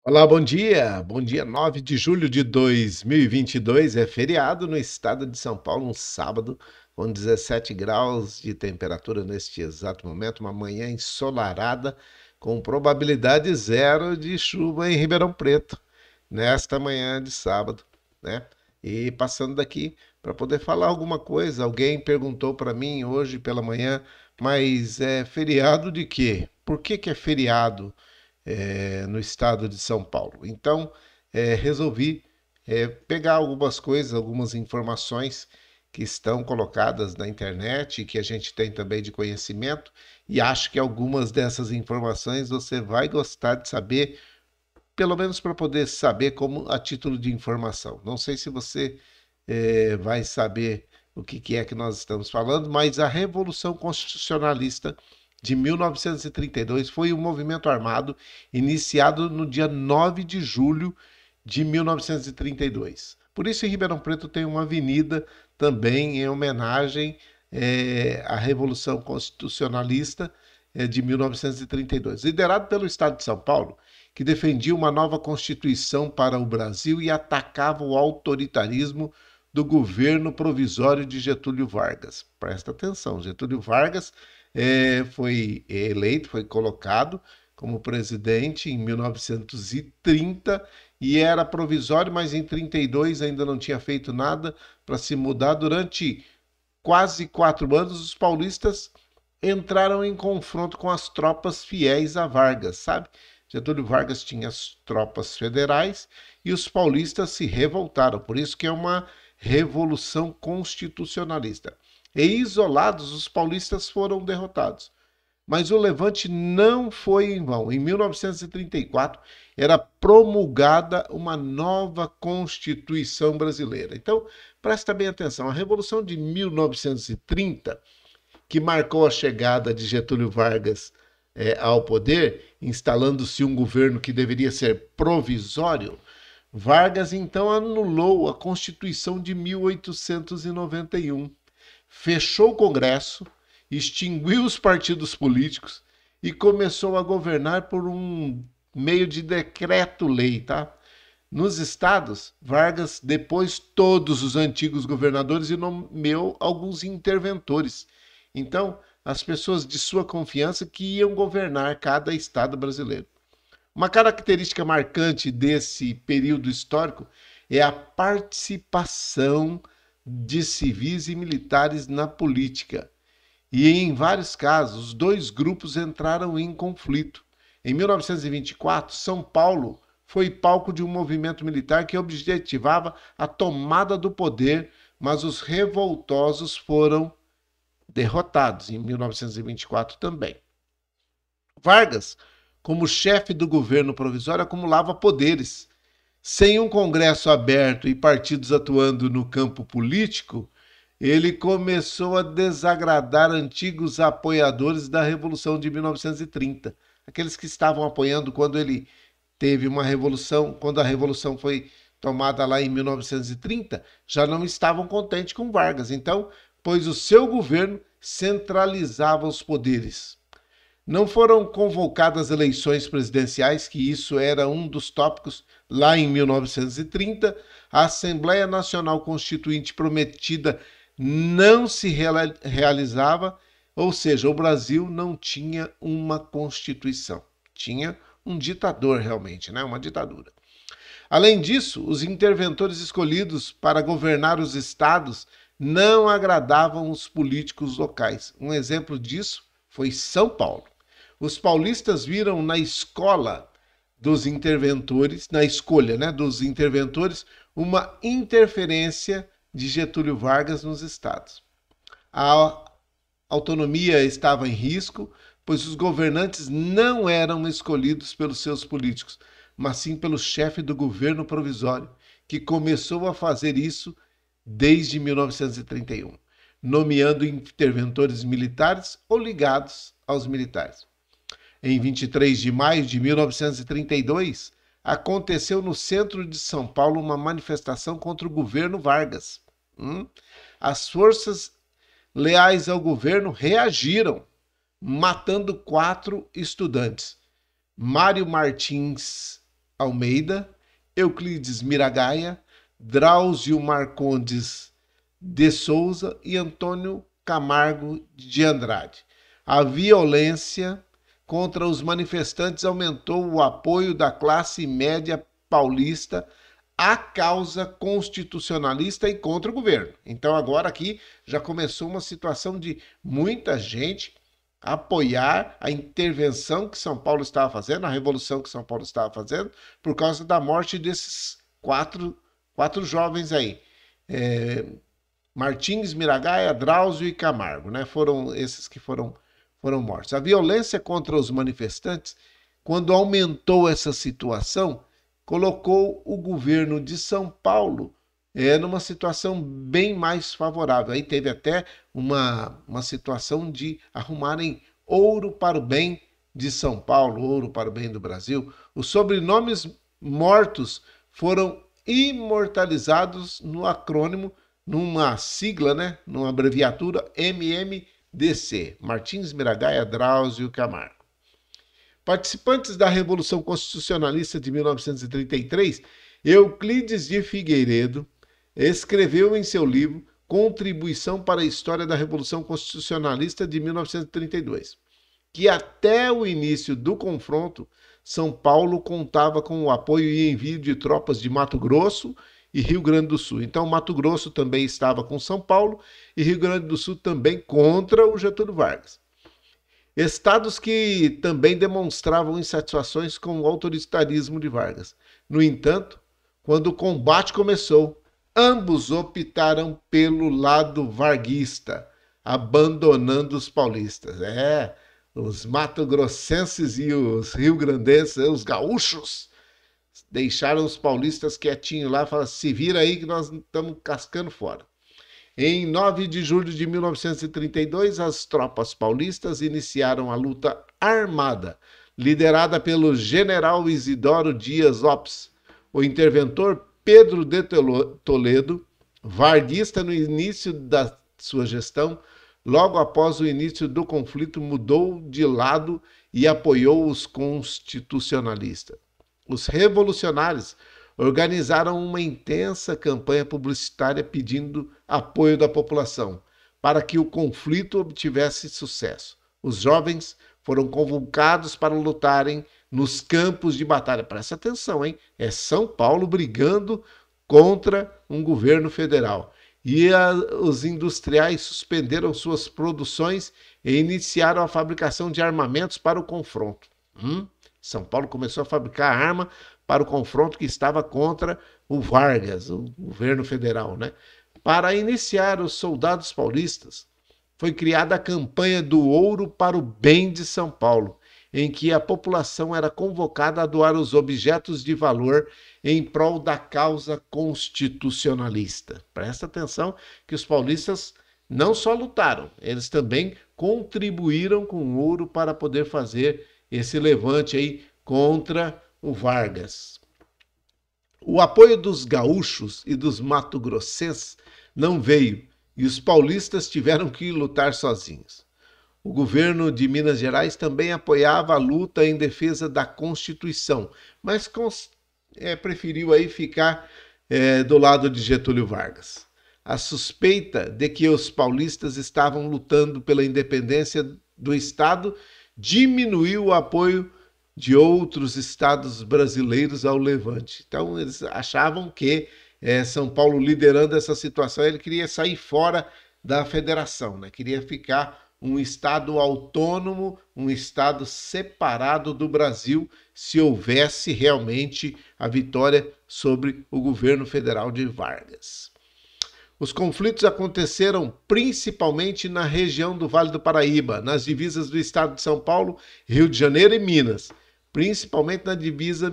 Olá, bom dia. Bom dia, 9 de julho de 2022. É feriado no estado de São Paulo, um sábado, com 17 graus de temperatura neste exato momento, uma manhã ensolarada, com probabilidade zero de chuva em Ribeirão Preto, nesta manhã de sábado, né? E passando daqui para poder falar alguma coisa. Alguém perguntou para mim hoje pela manhã, mas é feriado de quê? Por que que é feriado? No estado de São Paulo. Então, resolvi pegar algumas coisas, algumas informações que estão colocadas na internet e que a gente tem também de conhecimento, e acho que algumas dessas informações você vai gostar de saber, pelo menos para poder saber como a título de informação. Não sei se você vai saber o que é que nós estamos falando, mas a Revolução Constitucionalista de 1932 foi um movimento armado iniciado no dia 9 de julho de 1932. Por isso, em Ribeirão Preto tem uma avenida também em homenagem à Revolução Constitucionalista de 1932, liderado pelo Estado de São Paulo, que defendia uma nova Constituição para o Brasil e atacava o autoritarismo do governo provisório de Getúlio Vargas. Presta atenção, Getúlio Vargas foi eleito, foi colocado como presidente em 1930 e era provisório, mas em 32 ainda não tinha feito nada para se mudar. Durante quase 4 anos, os paulistas entraram em confronto com as tropas fiéis a Vargas, sabe? Getúlio Vargas tinha as tropas federais e os paulistas se revoltaram, por isso que é uma revolução constitucionalista. E isolados, os paulistas foram derrotados. Mas o levante não foi em vão. Em 1934 era promulgada uma nova Constituição brasileira. Então, presta bem atenção, a Revolução de 1930, que marcou a chegada de Getúlio Vargas ao poder, instalando-se um governo que deveria ser provisório, Vargas então anulou a Constituição de 1891, fechou o Congresso, extinguiu os partidos políticos e começou a governar por um meio de decreto-lei, tá? Nos estados, Vargas depôs todos os antigos governadores e nomeou alguns interventores. Então, as pessoas de sua confiança que iam governar cada estado brasileiro. Uma característica marcante desse período histórico é a participação de civis e militares na política. E em vários casos, os dois grupos entraram em conflito. Em 1924, São Paulo foi palco de um movimento militar que objetivava a tomada do poder, mas os revoltosos foram derrotados em 1924 também. Vargas, como chefe do governo provisório, acumulava poderes. Sem um Congresso aberto e partidos atuando no campo político, ele começou a desagradar antigos apoiadores da Revolução de 1930, aqueles que estavam apoiando quando ele teve uma revolução, quando a revolução foi tomada lá em 1930, já não estavam contentes com Vargas. Então, pois o seu governo centralizava os poderes. Não foram convocadas eleições presidenciais, que isso era um dos tópicos lá em 1930. A Assembleia Nacional Constituinte prometida não se realizava, ou seja, o Brasil não tinha uma Constituição. Tinha um ditador realmente, né? Uma ditadura. Além disso, os interventores escolhidos para governar os estados não agradavam os políticos locais. Um exemplo disso foi São Paulo. Os paulistas viram na escola dos interventores, na escolha, né, dos interventores, uma interferência de Getúlio Vargas nos estados. A autonomia estava em risco, pois os governantes não eram escolhidos pelos seus políticos, mas sim pelo chefe do governo provisório, que começou a fazer isso desde 1931, nomeando interventores militares ou ligados aos militares. Em 23 de maio de 1932, aconteceu no centro de São Paulo uma manifestação contra o governo Vargas. As forças leais ao governo reagiram, matando 4 estudantes. Mário Martins Almeida, Euclides Miragaia, Drauzio Marcondes de Souza e Antônio Camargo de Andrade. A violência contra os manifestantes aumentou o apoio da classe média paulista à causa constitucionalista e contra o governo. Então agora aqui já começou uma situação de muita gente apoiar a intervenção que São Paulo estava fazendo, a revolução que São Paulo estava fazendo, por causa da morte desses quatro jovens aí. Martins, Miragaia, Drauzio e Camargo, né? Foram esses que foram mortos. A violência contra os manifestantes, quando aumentou essa situação, colocou o governo de São Paulo numa situação bem mais favorável. Aí teve até uma situação de arrumarem ouro para o bem de São Paulo, ouro para o bem do Brasil. Os sobrenomes mortos foram imortalizados no acrônimo, numa sigla, né, numa abreviatura MMDC, Martins, Miragaia, Drauzio Camargo. Participantes da Revolução Constitucionalista de 1933, Euclides de Figueiredo escreveu em seu livro Contribuição para a História da Revolução Constitucionalista de 1932, que até o início do confronto, São Paulo contava com o apoio e envio de tropas de Mato Grosso e Rio Grande do Sul. Então, Mato Grosso também estava com São Paulo e Rio Grande do Sul também contra o Getúlio Vargas. Estados que também demonstravam insatisfações com o autoritarismo de Vargas. No entanto, quando o combate começou, ambos optaram pelo lado varguista, abandonando os paulistas. Os mato-grossenses e os rio-grandenses, os gaúchos, deixaram os paulistas quietinhos lá e falaram: se vira aí que nós estamos cascando fora. Em 9 de julho de 1932, as tropas paulistas iniciaram a luta armada, liderada pelo general Isidoro Dias Lopes. O interventor Pedro de Toledo, varguista no início da sua gestão, logo após o início do conflito, mudou de lado e apoiou os constitucionalistas. Os revolucionários organizaram uma intensa campanha publicitária pedindo apoio da população para que o conflito obtivesse sucesso. Os jovens foram convocados para lutarem nos campos de batalha. Presta atenção, hein? É São Paulo brigando contra um governo federal. E os industriais suspenderam suas produções e iniciaram a fabricação de armamentos para o confronto. São Paulo começou a fabricar arma para o confronto que estava contra o Vargas, o governo federal, né? Para iniciar os soldados paulistas, foi criada a campanha do Ouro para o Bem de São Paulo, em que a população era convocada a doar os objetos de valor em prol da causa constitucionalista. Presta atenção que os paulistas não só lutaram, eles também contribuíram com ouro para poder fazer esse levante aí contra o Vargas. O apoio dos gaúchos e dos mato-grossenses não veio e os paulistas tiveram que lutar sozinhos. O governo de Minas Gerais também apoiava a luta em defesa da Constituição, mas preferiu aí ficar do lado de Getúlio Vargas. A suspeita de que os paulistas estavam lutando pela independência do Estado diminuiu o apoio de outros estados brasileiros ao levante. Então, eles achavam que São Paulo, liderando essa situação, ele queria sair fora da federação, né? Queria ficar um estado autônomo, um estado separado do Brasil, se houvesse realmente a vitória sobre o governo federal de Vargas. Os conflitos aconteceram principalmente na região do Vale do Paraíba, nas divisas do estado de São Paulo, Rio de Janeiro e Minas, principalmente na divisa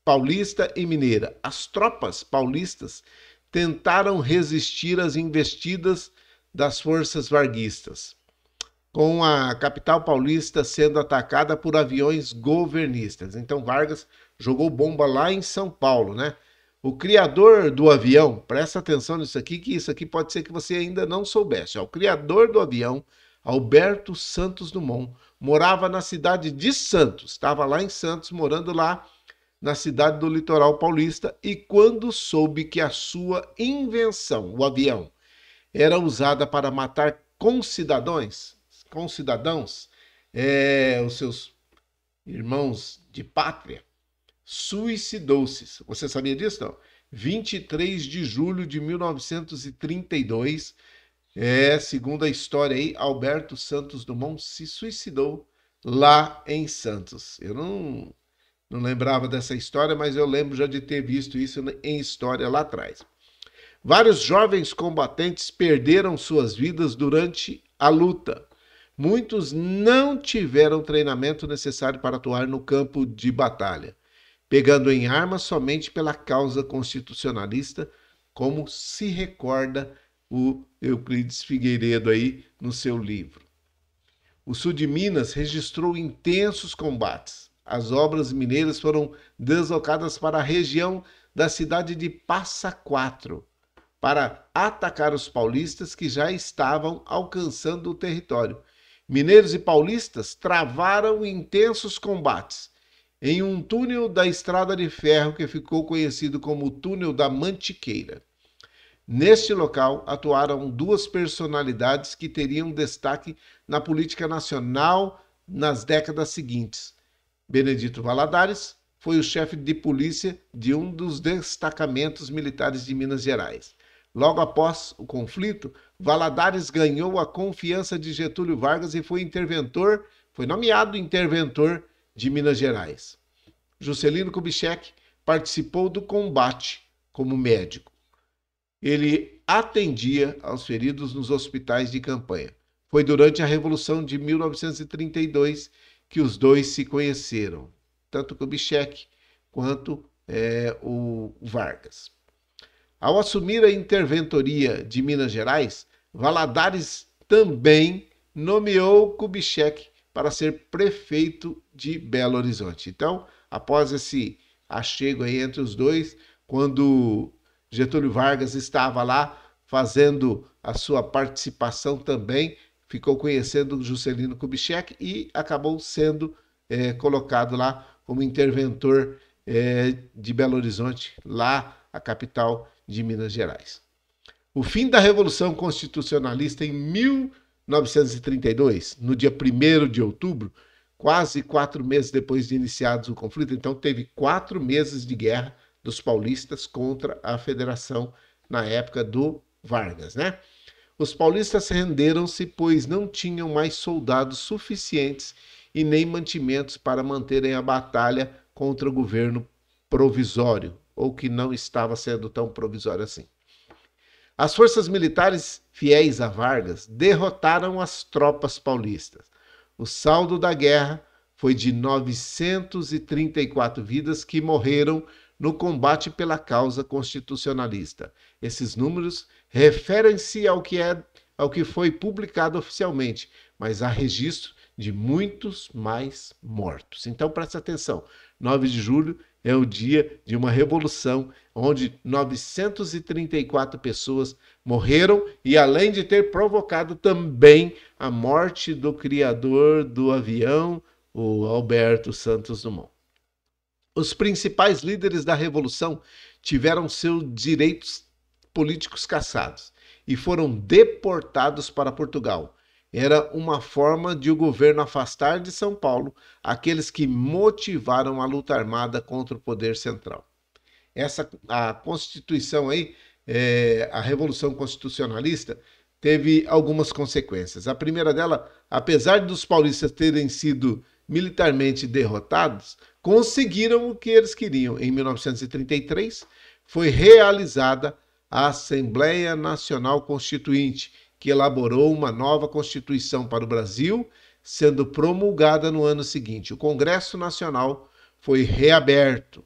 paulista e mineira. As tropas paulistas tentaram resistir às investidas das forças varguistas, com a capital paulista sendo atacada por aviões governistas. Então Vargas jogou bomba lá em São Paulo, né? O criador do avião, presta atenção nisso aqui, que isso aqui pode ser que você ainda não soubesse. O criador do avião, Alberto Santos Dumont, morava na cidade de Santos, estava lá em Santos, morando lá, na cidade do litoral paulista e quando soube que a sua invenção, o avião, era usada para matar concidadãos, os seus irmãos de pátria, suicidou-se. Você sabia disso, não? 23 de julho de 1932, segundo a história aí, Alberto Santos Dumont se suicidou lá em Santos. Eu não lembrava dessa história, mas eu lembro já de ter visto isso em história lá atrás. Vários jovens combatentes perderam suas vidas durante a luta. Muitos não tiveram treinamento necessário para atuar no campo de batalha, pegando em armas somente pela causa constitucionalista, como se recorda o Euclides Figueiredo aí no seu livro. O sul de Minas registrou intensos combates. As obras mineiras foram deslocadas para a região da cidade de Passa Quatro, para atacar os paulistas que já estavam alcançando o território. Mineiros e paulistas travaram intensos combates em um túnel da estrada de ferro que ficou conhecido como o Túnel da Mantiqueira. Neste local atuaram duas personalidades que teriam destaque na política nacional nas décadas seguintes. Benedito Valadares foi o chefe de polícia de um dos destacamentos militares de Minas Gerais. Logo após o conflito, Valadares ganhou a confiança de Getúlio Vargas e foi nomeado interventor de Minas Gerais. Juscelino Kubitschek participou do combate como médico. Ele atendia aos feridos nos hospitais de campanha. Foi durante a Revolução de 1932 que os dois se conheceram, tanto Kubitschek quanto o Vargas. Ao assumir a interventoria de Minas Gerais, Valadares também nomeou Kubitschek para ser prefeito de Belo Horizonte. Então, após esse achego aí entre os dois, quando Getúlio Vargas estava lá fazendo a sua participação também, ficou conhecendo Juscelino Kubitschek e acabou sendo colocado lá como interventor de Belo Horizonte, lá a capital de Minas Gerais. O fim da Revolução Constitucionalista em 1932, no dia 1º de outubro, quase 4 meses depois de iniciados o conflito, então teve 4 meses de guerra dos paulistas contra a Federação na época do Vargas, né? Os paulistas renderam-se, pois não tinham mais soldados suficientes e nem mantimentos para manterem a batalha contra o governo provisório, ou que não estava sendo tão provisório assim. As forças militares fiéis a Vargas derrotaram as tropas paulistas. O saldo da guerra foi de 934 vidas que morreram no combate pela causa constitucionalista. Esses números referem-se ao que foi publicado oficialmente, mas há registro de muitos mais mortos. Então preste atenção, 9 de julho é o dia de uma revolução onde 934 pessoas morreram e além de ter provocado também a morte do criador do avião, o Alberto Santos Dumont. Os principais líderes da revolução tiveram seus direitos políticos cassados e foram deportados para Portugal. Era uma forma de o governo afastar de São Paulo aqueles que motivaram a luta armada contra o poder central. A Constituição aí, a Revolução Constitucionalista, teve algumas consequências. A primeira dela, apesar dos paulistas terem sido militarmente derrotados, conseguiram o que eles queriam. Em 1933, foi realizada a Assembleia Nacional Constituinte, que elaborou uma nova Constituição para o Brasil, sendo promulgada no ano seguinte. O Congresso Nacional foi reaberto.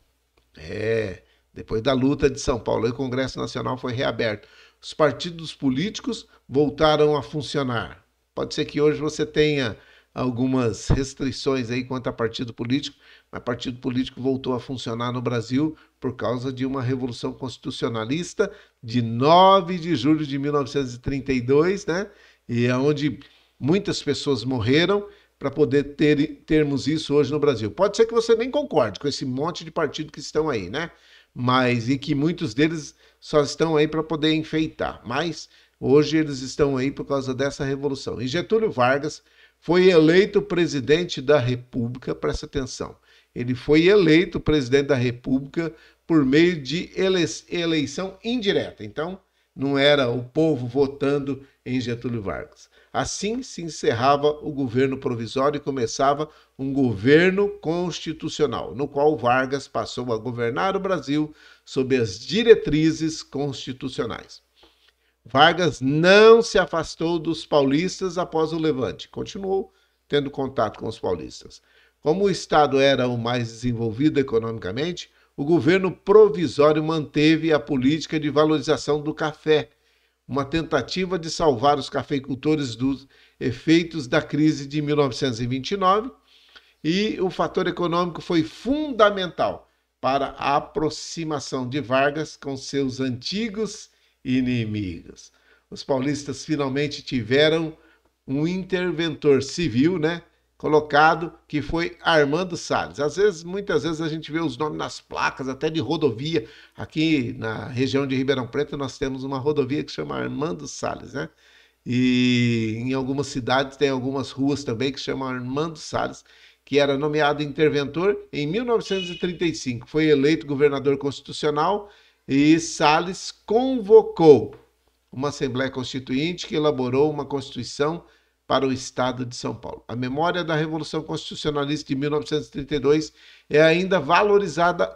Depois da luta de São Paulo, o Congresso Nacional foi reaberto. Os partidos políticos voltaram a funcionar. Pode ser que hoje você tenha algumas restrições aí quanto a partido político, mas partido político voltou a funcionar no Brasil por causa de uma revolução constitucionalista de 9 de julho de 1932, né? E é onde muitas pessoas morreram, para poder termos isso hoje no Brasil. Pode ser que você nem concorde com esse monte de partido que estão aí, né? Mas e que muitos deles só estão aí para poder enfeitar. Mas hoje eles estão aí por causa dessa revolução. E Getúlio Vargas foi eleito presidente da República, presta atenção. Ele foi eleito presidente da República por meio de eleição indireta. Então, não era o povo votando em Getúlio Vargas. Assim se encerrava o governo provisório e começava um governo constitucional, no qual Vargas passou a governar o Brasil sob as diretrizes constitucionais. Vargas não se afastou dos paulistas após o levante, continuou tendo contato com os paulistas. Como o Estado era o mais desenvolvido economicamente, o governo provisório manteve a política de valorização do café, uma tentativa de salvar os cafeicultores dos efeitos da crise de 1929, e o fator econômico foi fundamental para a aproximação de Vargas com seus antigos inimigos. Os paulistas finalmente tiveram um interventor civil, né, colocado, que foi Armando Salles. Muitas vezes a gente vê os nomes nas placas, até de rodovia. Aqui na região de Ribeirão Preto nós temos uma rodovia que chama Armando Salles, né? E em algumas cidades tem algumas ruas também que chamam Armando Salles, que era nomeado interventor em 1935. Foi eleito governador constitucional e Salles convocou uma Assembleia Constituinte que elaborou uma Constituição para o Estado de São Paulo. A memória da Revolução Constitucionalista de 1932 é ainda valorizada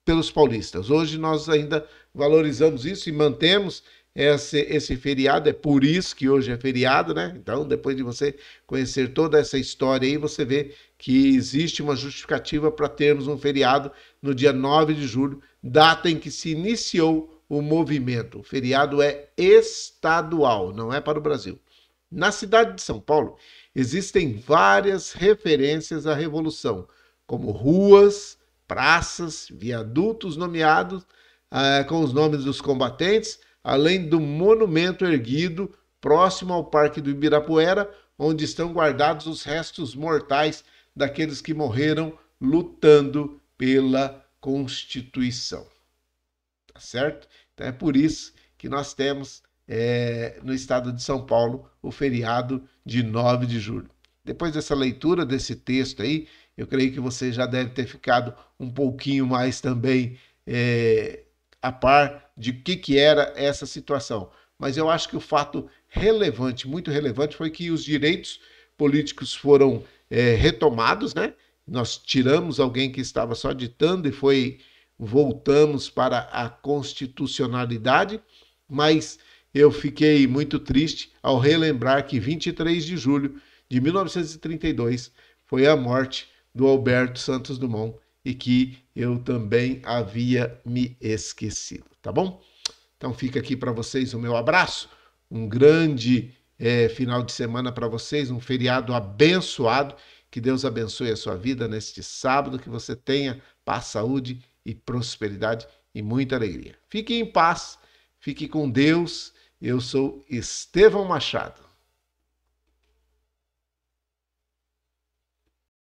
pelos paulistas. Hoje nós ainda valorizamos isso e mantemos esse feriado, é por isso que hoje é feriado, né? Então, depois de você conhecer toda essa história aí, você vê que existe uma justificativa para termos um feriado no dia 9 de julho, data em que se iniciou o movimento. O feriado é estadual, não é para o Brasil. Na cidade de São Paulo, existem várias referências à Revolução, como ruas, praças, viadutos nomeados com os nomes dos combatentes, além do monumento erguido próximo ao Parque do Ibirapuera, onde estão guardados os restos mortais daqueles que morreram lutando pela Constituição. Tá certo? Então é por isso que nós temos no estado de São Paulo o feriado de 9 de julho. Depois dessa leitura desse texto aí, eu creio que você já deve ter ficado um pouquinho mais também a par de que era essa situação. Mas eu acho que o fato relevante, muito relevante, foi que os direitos políticos foram retomados, né? Nós tiramos alguém que estava só ditando e voltamos para a constitucionalidade, mas eu fiquei muito triste ao relembrar que 23 de julho de 1932 foi a morte do Alberto Santos Dumont e que eu também havia me esquecido, tá bom? Então fica aqui para vocês o meu abraço, um grande final de semana para vocês, um feriado abençoado, que Deus abençoe a sua vida neste sábado, que você tenha paz, saúde e prosperidade e muita alegria. Fique em paz, fique com Deus. Eu sou Estevão Machado.